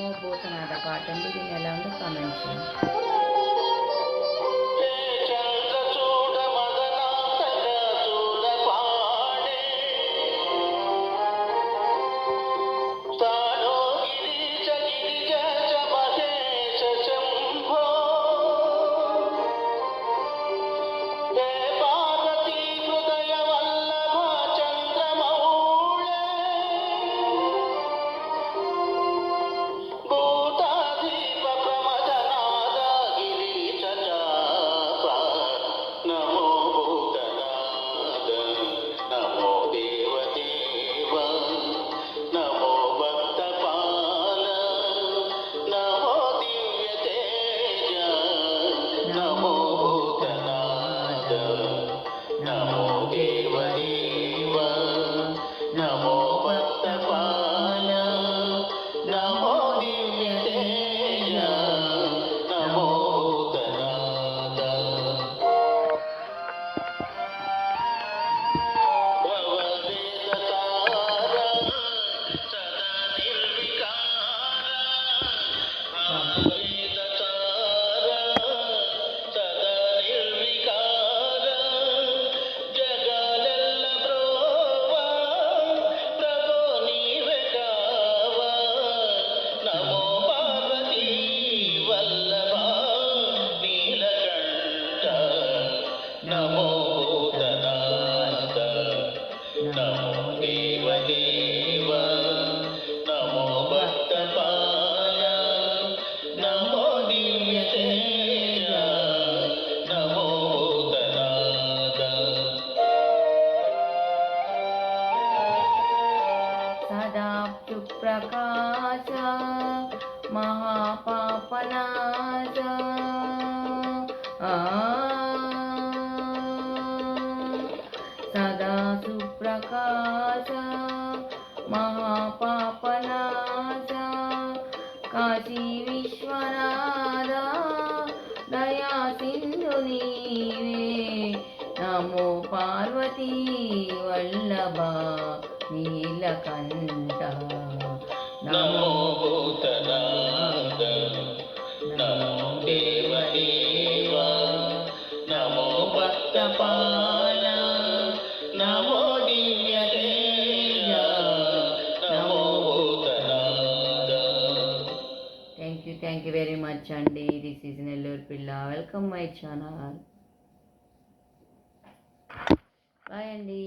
నమో భూతనాథ పాట అండి. దీన్ని ఎలా ఉందో కామెంట్ చేయండి. నమో దేవదేవ నమో భక్తపాల నమో దివ్య తేజ నమో భూతనాథ. భవవేదసార సదా నిర్వికార భవవేదసార సదా నిర్వికార జగలెల్ల బ్రోవా ప్రభో నీవే కావా నమో పార్వతీ వల్లభ నీలకంఠ నమో భూతనాథ నమో దేవదేవ నమో భక్తపాల నమో దివ్య తేజ నమో భూతనాథ. సదాప్యుప్రకాశ మహాపాపనాశ సదా సుప్రకాశ మహాపాపనాశ కాశీ విశ్వనాథ దయా సింధు నీవే నమో పార్వతీ వల్లభ నీలకంఠ నమో భూతనాథ నమో దేవదేవ నమో భక్తపాల నమో దివ్య తేజ నమో భూతనాథ. థ్యాంక్ యూ వెరీ మచ్ అండి. దిస్ ఈజ్ నెల్లూరు పిల్ల. Welcome my channel. బాయ్ అండి.